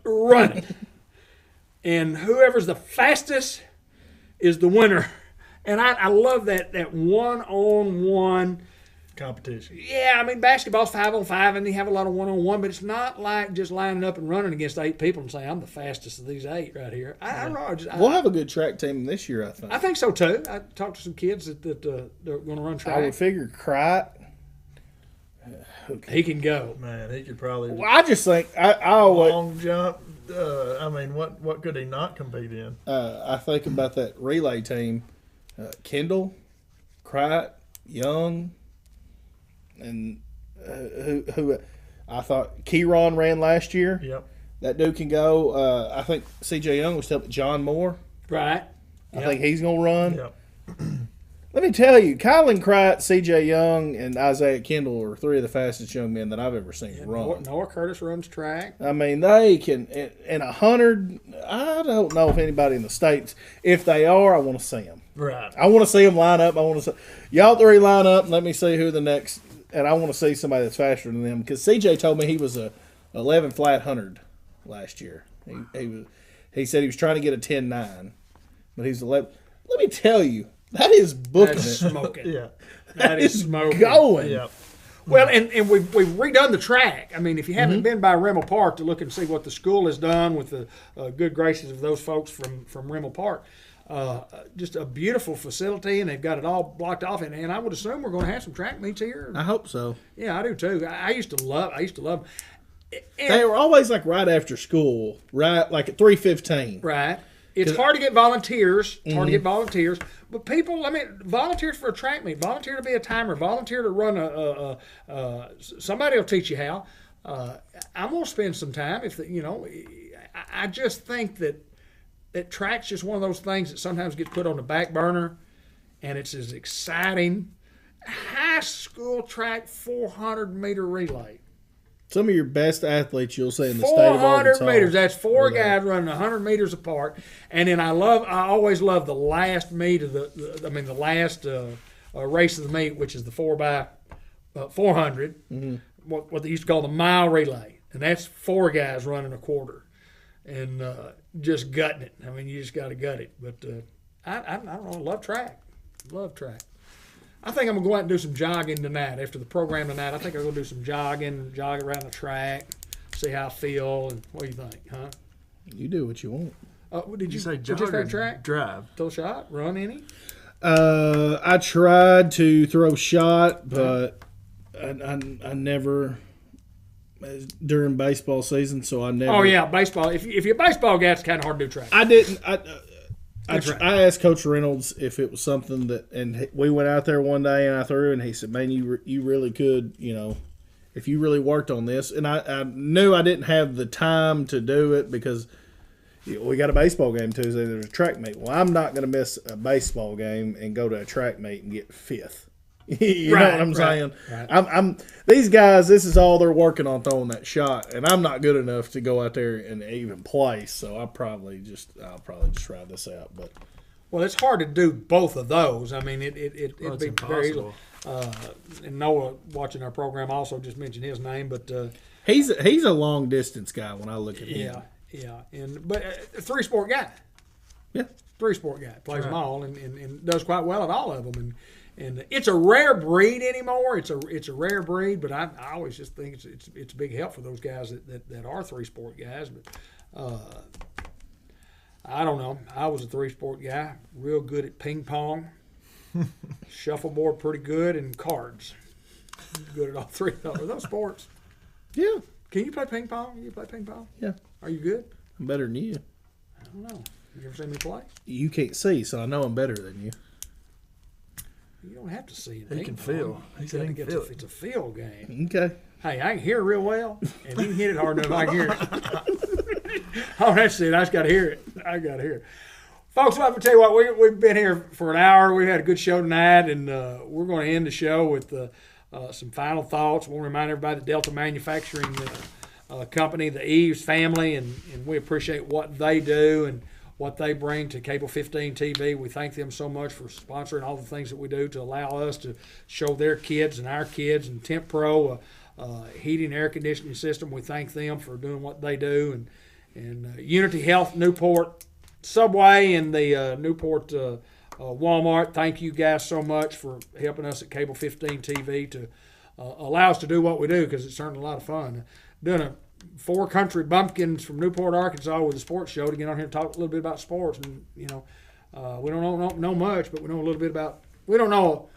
And whoever's the fastest is the winner. And I love that one-on-one competition. Yeah, I mean, basketball's 5-on-5, and you have a lot of one-on-one, but it's not like just lining up and running against 8 people and saying, I'm the fastest of these 8 right here. I don't know. We'll have a good track team this year, I think. I think so, too. I talked to some kids that they're going to run track. I would figure Crite. He can go. Man, he could probably Well, I just think I always long jump. I mean, what could he not compete in? I think about that relay team: Kendall, Crite, Young, and who I thought Keyron ran last year. Yep. That dude can go. I think C.J. Young was telling John Moore. Right. I think he's going to run. Yep. Let me tell you, Kylan Crite, C.J. Young, and Isaiah Kendall are 3 of the fastest young men that I've ever seen run. Noah Curtis runs track. I mean, they can, in 100, I don't know if anybody in the States, if they are, I want to see them. Right. I want to see them line up. I want to see, y'all 3 line up and let me see who the next, and I want to see somebody that's faster than them. Because C.J. told me he was a 11 flat 100 last year. He said he was trying to get a 10-9, but he's 11. Let me tell you, that is booking That's it. smoking. Yeah. That is smoking. Going. Yep. Well, and we've redone the track. I mean, if you haven't been by Rimmel Park to look and see what the school has done with the good graces of those folks from Rimmel Park, just a beautiful facility, and they've got it all blocked off. And I would assume we're going to have some track meets here. I hope so. Yeah, I do too. I used to love. And, They were always like right after school, right? Like at 3:15. right. It's hard to get volunteers. It's hard to get volunteers. But people, I mean, volunteers for a track meet, volunteer to be a timer, volunteer to run somebody will teach you how. I'm going to spend some time I just think that track's just one of those things that sometimes gets put on the back burner, and it's as exciting. High school track 400-meter relay. Some of your best athletes you'll see in the state of Arkansas. 400 meters. That's four guys running 100 meters apart. And then I always love the last meet of the last race of the meet, which is the 4x400, what they used to call the mile relay. And that's four guys running a quarter and just gutting it. I mean, you just got to gut it. But I don't know. Love track. I think I'm going to go out and do some jogging tonight. After the program tonight, I think I'm going to do some jog around the track, see how I feel, and what do you think, huh? You do what you want. Did you say jog jog or track? drive? Throw shot? Run any? I tried to throw shot, but I never during baseball season, so I never. Oh yeah, baseball. If you're a baseball guy, it's kind of hard to do track. I didn't. I asked Coach Reynolds if it was something and we went out there one day and I threw, and he said, "Man, you really could, if you really worked on this." And I knew I didn't have the time to do it because we got a baseball game Tuesday. There's a track meet. Well, I'm not going to miss a baseball game and go to a track meet and get fifth. You know what I'm saying? Right. I'm these guys. This is all they're working on, throwing that shot, and I'm not good enough to go out there and even place. So I'll probably just ride this out. But it's hard to do both of those. I mean, it'd be very easy. And Noah, watching our program, also just mentioned his name, but he's a long distance guy when I look at him. Yeah, but a three-sport guy. Yeah, three-sport guy plays them all and does quite well at all of them. And it's a rare breed anymore. It's a rare breed, but I always just think it's a big help for those guys that are three-sport guys. But I don't know. I was a three-sport guy, real good at ping pong, shuffleboard pretty good, and cards. Good at all three of those. Are those sports? Yeah. Can you play ping pong? You play ping pong? Yeah. Are you good? I'm better than you. I don't know. You ever seen me play? You can't see, so I know I'm better than you. You don't have to see it. He can feel. He said he can feel it. It's a feel game. Okay. Hey, I can hear real well, and you can hit it hard enough. I can hear it. Oh, that's it. I just got to hear it. Folks, let me tell you what. We've been here for an hour. We've had a good show tonight, and we're going to end the show with some final thoughts. We'll remind everybody that Delta Manufacturing Company, the Eves family, and we appreciate what they do and what they bring to Cable 15 TV. We thank them so much for sponsoring all the things that we do to allow us to show their kids and our kids. And Temp Pro, heating and air conditioning system, we thank them for doing what they do. And Unity Health, Newport, Subway, and the Newport Walmart, thank you guys so much for helping us at Cable 15 TV to allow us to do what we do, because it's certainly a lot of fun. Doing a 4 country bumpkins from Newport, Arkansas with a sports show to get on here and talk a little bit about sports. And, we don't know much, but we know a little bit about – we don't know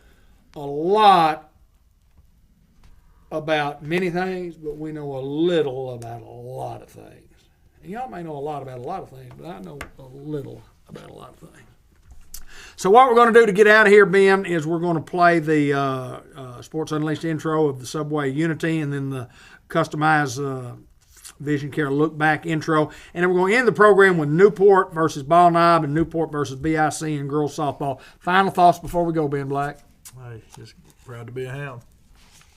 a lot about many things, but we know a little about a lot of things. And y'all may know a lot about a lot of things, but I know a little about a lot of things. So what we're going to do to get out of here, Ben, is we're going to play the Sports Unleashed intro of the Subway Unity, and then the customized Vision Care look back intro. And then we're going to end the program with Newport versus Ball Knob and Newport versus BIC and girls softball. Final thoughts before we go, Ben Black? Hey, just proud to be a Hound.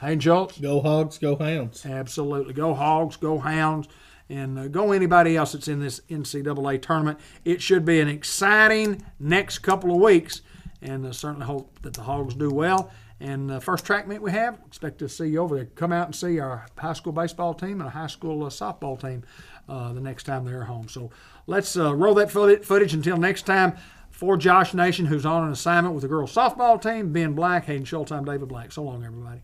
Hayden Schultz? Go Hogs, go Hounds. Absolutely. Go Hogs, go Hounds, and go anybody else that's in this NCAA tournament. It should be an exciting next couple of weeks, and certainly hope that the Hogs do well. And first track meet we have, expect to see you over there. Come out and see our high school baseball team and a high school softball team the next time they're home. So let's roll that footage until next time. For Josh Nation, who's on an assignment with the girls softball team, Ben Black, Hayden Schultz, I'm David Black. So long, everybody.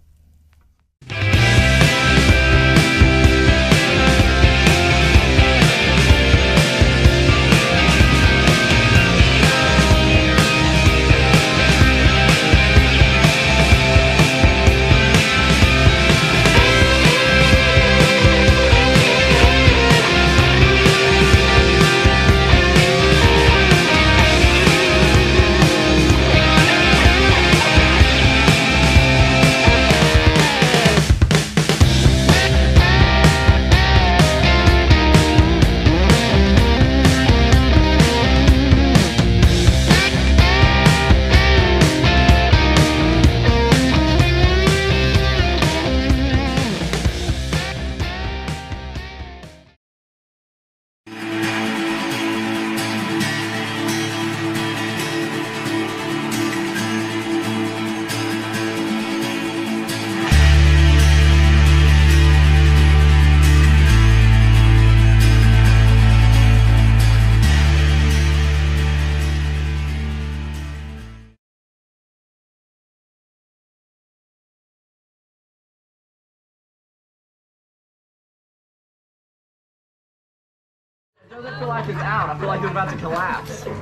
doesn't feel like it's out. I feel like it's about to collapse. Come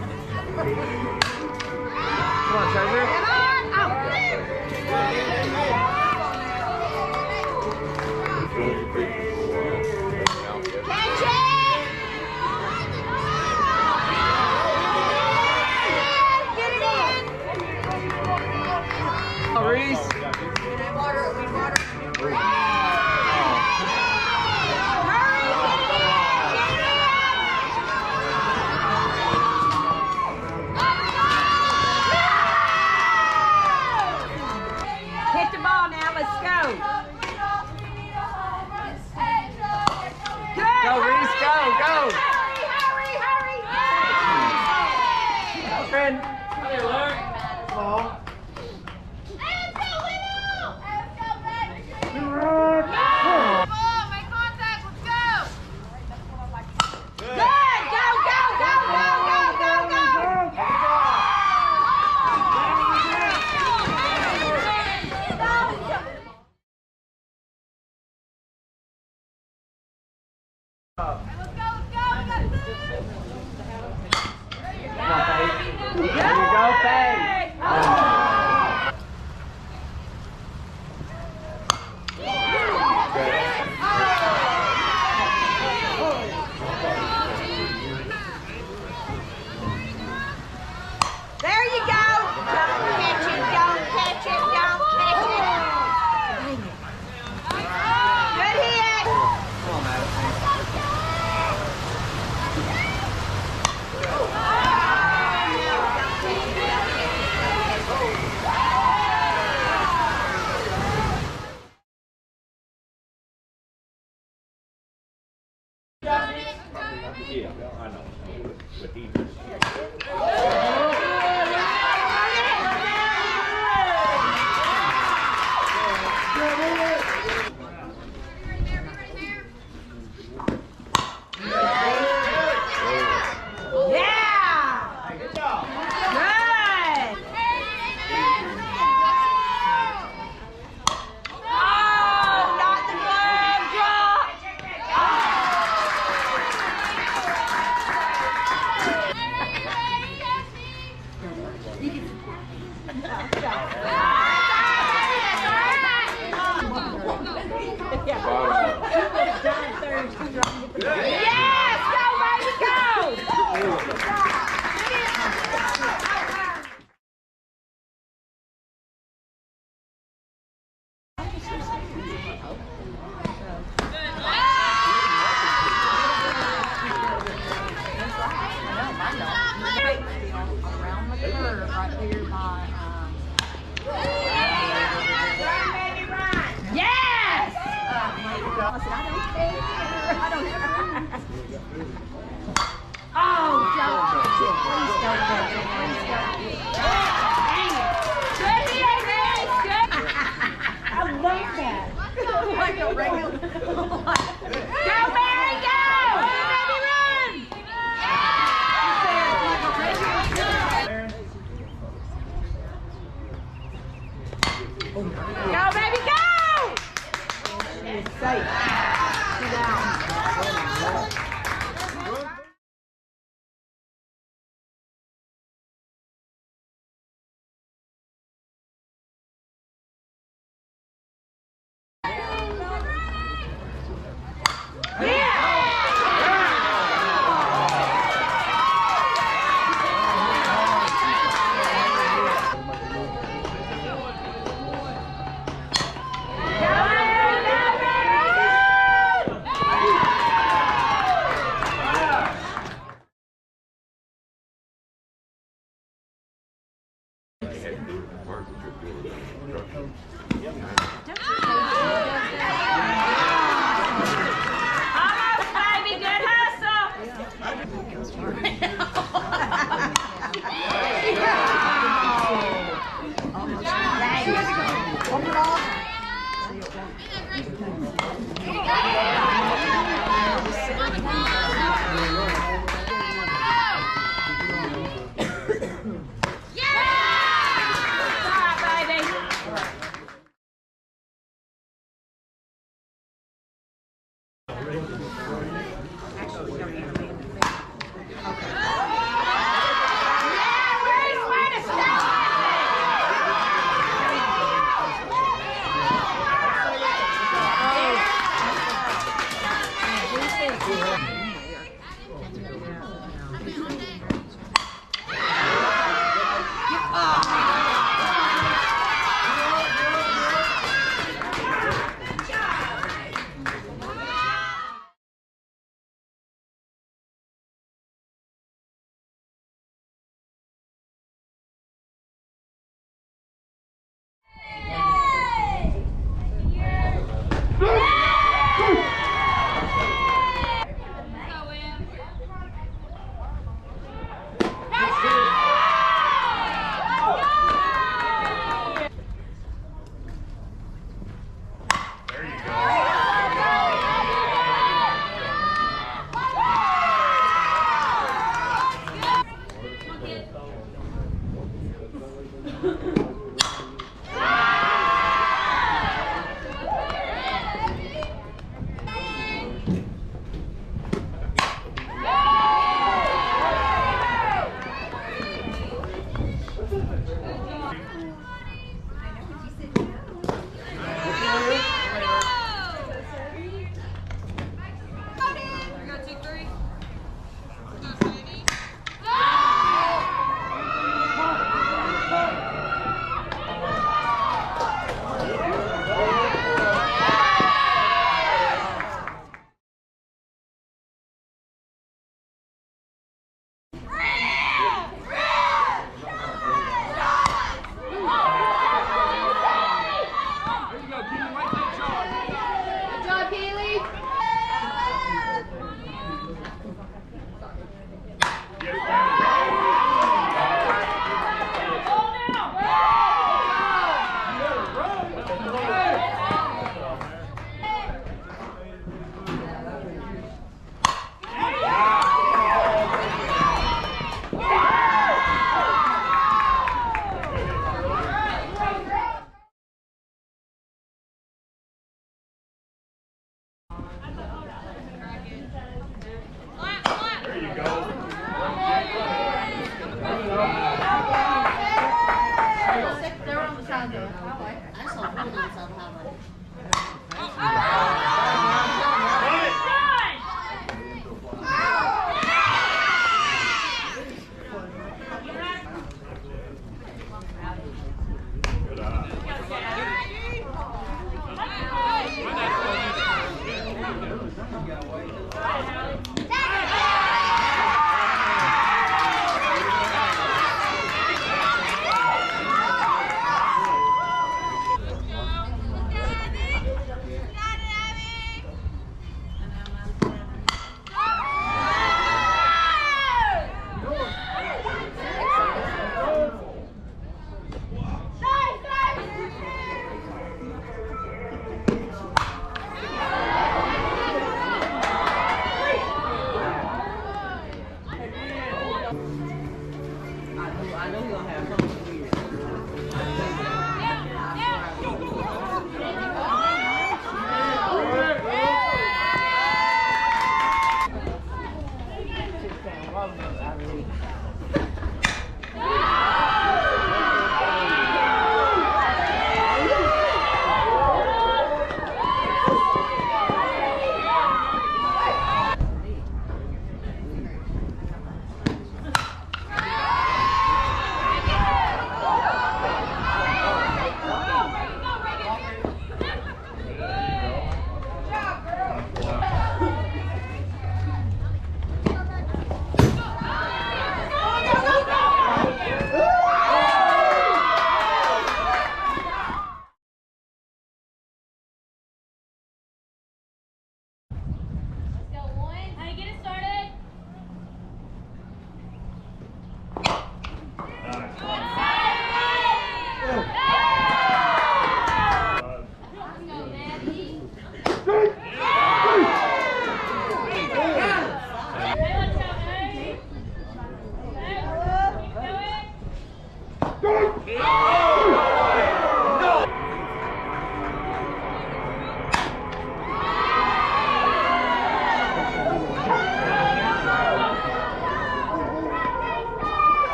on, Treasure. Come on! Out! Catch it! Get it in! Oh, Reese. Water. Hit the ball now, let's go. Good. Go, Reese, go. Hurry. Go, friend. Let's go, baby. Come on, make contact, let's go. Good, go. Let's go. Come on, Faye. There you go, Faye. There you go. Don't catch it. Good hit. Come on, Madison. Yeah, I know. But he Yeah. Good job. Good. Oh, not the glove drop. Yes, go baby, go! Around the curve right there by Yes! Oh, don't catch it. Please don't catch it. Please don't. Dang it. Good hit, Reese. Good. I love that. Like a regular. Go, Mary, go! Baby, run! Go, baby, go! It's safe. Sit down. Almost, baby. Good hustle.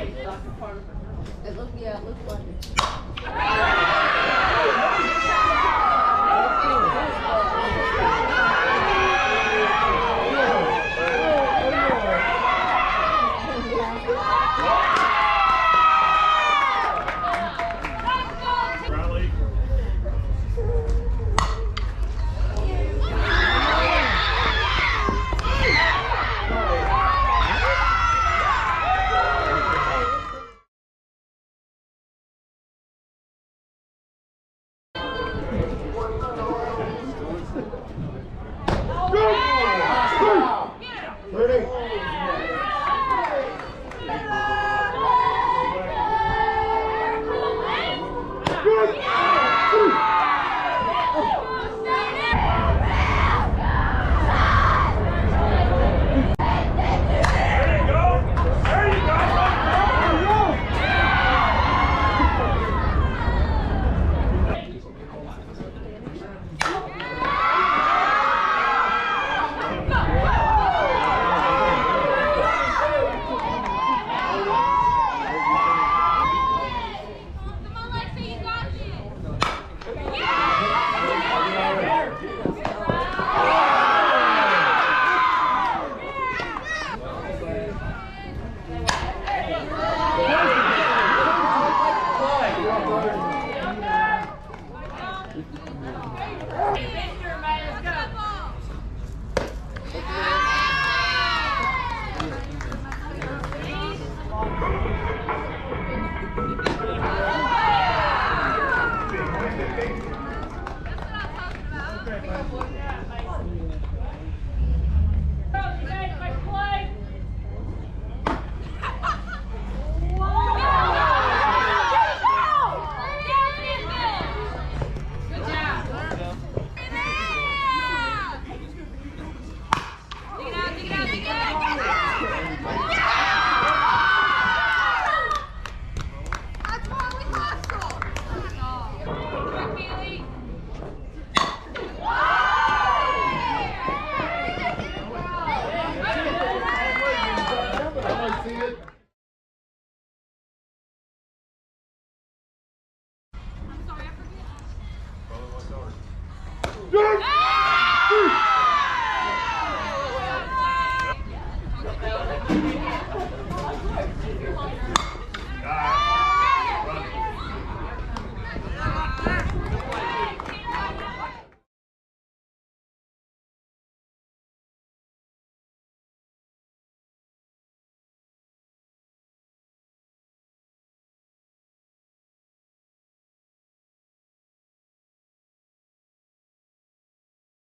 It looked, yeah, it looked like it. See it?